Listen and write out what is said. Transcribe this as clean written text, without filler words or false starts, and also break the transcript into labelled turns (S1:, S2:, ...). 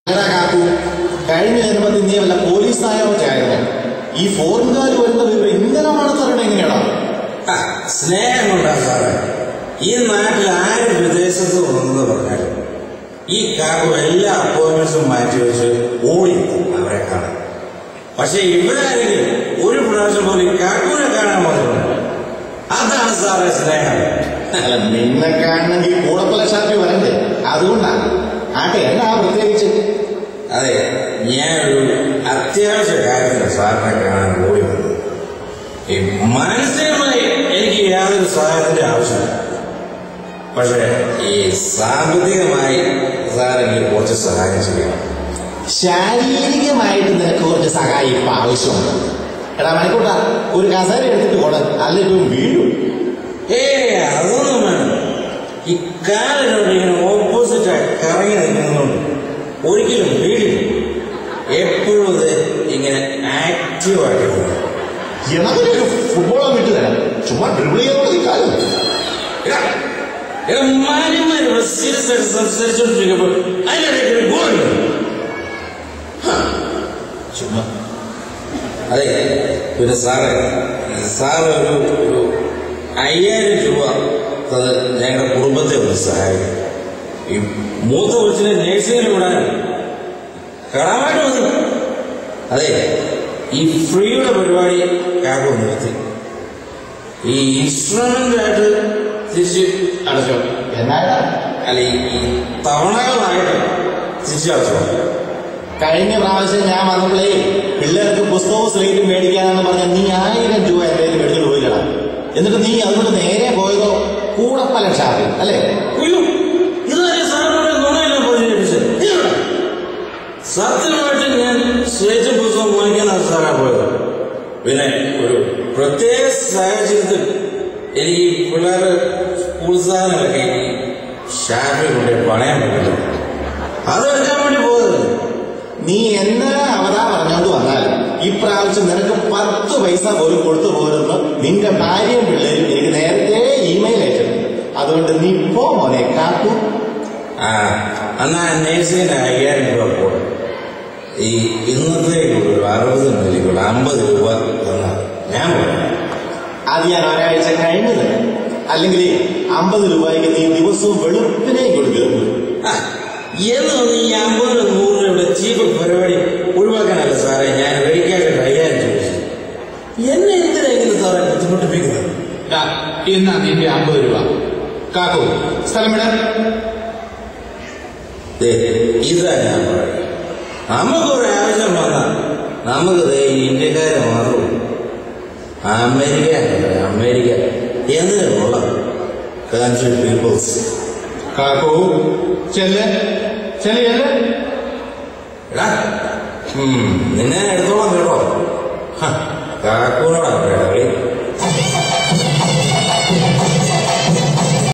S1: കഴിഞ്ഞ ജന്മത്തിൽ നീ വല്ല പോലീസായോ ആയിരുന്നു. ഈ ഫോറിൻകാർ വരുന്ന വിവരം ഇങ്ങനെ മണത്തറിയണ എങ്ങനെയാണോ?
S2: സ്നേഹം കൊണ്ടാ സാറേ. ഈ നാട്ടിൽ ആരും വിദേശത്ത് വന്നെന്ന് പറഞ്ഞാലും ഈ കാക്കു എല്ലാ അപ്പോയിന്റ്മെന്റ്സും മാറ്റി വെച്ച് ഓടി അവരെ കാണാൻ. പക്ഷെ ഇവിടെ ആരെങ്കിലും ഒരു പ്രാവശ്യം പോലും കാക്കുവിനെ കാണാൻ പോകുന്നുണ്ട്. അതാണ് സാറേ സ്നേഹം.
S1: അല്ല, നിന്നെ കാണണമെങ്കിൽ കൂടപ്പല ഷാപ്പി വരണ്ടേ? അതുകൊണ്ടാണ്. ആട്ടെ, എന്നാ പ്രത്യേകിച്ച്?
S2: അതെ, ഞാനൊരു അത്യാവശ്യ കാര്യത്തിന് സാറിനെ കാണാൻ ഓടി വന്നു. ഈ മാനസികമായി എനിക്ക് യാതൊരു സഹായത്തിന്റെ ആവശ്യമില്ല. പക്ഷെ ഈ സാമ്പത്തികമായി സാർ എനിക്ക് കുറച്ച് സഹായം ചെയ്യണം.
S1: ശാരീരികമായിട്ട് നിനക്ക് കുറച്ച് സഹായം ഇപ്പൊ ആവശ്യമുണ്ട്. എടാ മണിക്കൂട്ട, ഒരു കസേര എടുത്തിട്ട് കൊട, അല്ലെങ്കിൽ വീഴും.
S2: അതൊന്നും വേണം. ഈ കാലിനോട് ഇങ്ങനെ ഓപ്പോസിറ്റായി കറങ്ങി നിൽക്കുന്നതുകൊണ്ട് ഒരിക്കലും വീടില്ല. എപ്പോഴും ഇത് ഇങ്ങനെ ആക്റ്റീവായിട്ട് പോകും.
S1: എന്നൊരു ഫുട്ബോളോ വിട്ടു തരാം. ചുമ്മാ ഡ്രിബിൾ ചെയ്യാനുള്ള കാലം.
S2: മാന്യന്മാർ സീരിയസ് ആയിട്ട് സംസാരിച്ചോണ്ടിരിക്കുമ്പോൾ അതിനിടയ്ക്ക് ഗോളുണ്ട്.
S1: ചുമ്മാ.
S2: അതെ, പിന്നെ സാറ് ഒരു 5000 രൂപ ഞങ്ങളുടെ കുടുംബത്തെ ഒന്ന് സഹായിക്കും. ഈ മൂത്ത കൊച്ചിനെ നേഴ്സിംഗിൽ വിടാൻ കടമായിട്ട് മതി. അതെ, ഈ ഫ്രീയുടെ പരിപാടി കാക്കു നിർത്തി ഈ ഇൻസ്ട്രുമെന്റായിട്ട് തിരിച്ച് അടച്ചോ.
S1: എന്നാടാ?
S2: അല്ല, ഈ തവണകളായിട്ട് തിരിച്ച് അടച്ചോ.
S1: കഴിഞ്ഞ പ്രാവശ്യം ഞാൻ വന്നപ്പോഴേ പിള്ളേർക്ക് പുസ്തകവും സ്ലേറ്റും മേടിക്കാനെന്ന് പറഞ്ഞാൽ നീ 1000 രൂപ എന്തെങ്കിലും എടുത്തിട്ട് പോയില്ലടാ. എന്നിട്ട് നീ അതുകൊണ്ട് നേരെ പോയതോ കൂടപ്പല ഷാപ്പിൽ അല്ലേ?
S2: ഇതുവരെ സാറിനോട് നുണയല്ല പ്രചരിപ്പിച്ചത്. സത്യമായിട്ട് ഞാൻ സ്ലേറ്റും പുസ്തകം വാങ്ങിക്കാനാണ് സാറാ പോയത്. പിന്നെ ഒരു പ്രത്യേക സാഹചര്യത്തിൽ എനിക്ക് പിള്ളേരുടെ സ്കൂൾ സാധനങ്ങളൊക്കെ എനിക്ക് ഷാപ്പിൽ കൊണ്ട് പണയാൻ പറ്റില്ല. അതെടുക്കാൻ വേണ്ടി പോയത്.
S1: നീ എന്നാ അവതാ പറഞ്ഞോണ്ട് വന്നാലും ഇപ്രാവശ്യം നിനക്ക് 10 പൈസ പോലും കൊടുത്തു പോരുന്നു നിന്റെ ഭാര്യയും പിള്ളേരും എനിക്ക് നേരത്തെ ഇമെയിൽ അയച്ചിട്ടുണ്ട്. അതുകൊണ്ട് നീ പോ മോനെ കാക്കു.
S2: എന്നാ നേഴ്സിന് 5000 രൂപ പോടും. ഈ ഇന്നത്തേക്കുള്ള ഒരു 60 മില്ലിക്കുള്ള 50 രൂപ തന്നാ ഞാൻ പോകാം.
S1: അത് ഞാൻ ഒരാഴ്ച കഴിഞ്ഞു തരാം. അല്ലെങ്കിൽ 50 രൂപയ്ക്ക് നീ ദിവസവും വെളുപ്പിനെ കൊടുക്കുന്നു.
S2: എന്നൊന്ന് ഈ 50 100 രൂപയുടെ ചീപ്പ് പരിപാടി ഒഴിവാക്കാനല്ല സാറേ ഞാൻ റെഡിക്കായിട്ട് 5000 ചോദിച്ചത്. എന്നെ എന്തിനായിരുന്നു സാറേ ബുദ്ധിമുട്ടിപ്പിക്കുന്നത്?
S1: എന്നാ നിന്റെ 50 രൂപ കാക്കു സ്ഥലം വിടാൻ.
S2: ഇതാ ഞാൻ പറയുന്നത്. നമുക്കൊരു ആവശ്യം വന്നാൽ നമുക്ക് ഇന്ത്യക്കാരെ മാത്രം അമേരിക്ക എന്തിനുള്ള കൺട്രി പീപ്പിൾസ്.
S1: കാക്കു ചെല്ല്.
S2: നിന്നെ എടുത്തോളാം കേട്ടോ. കാക്കൂനോടാ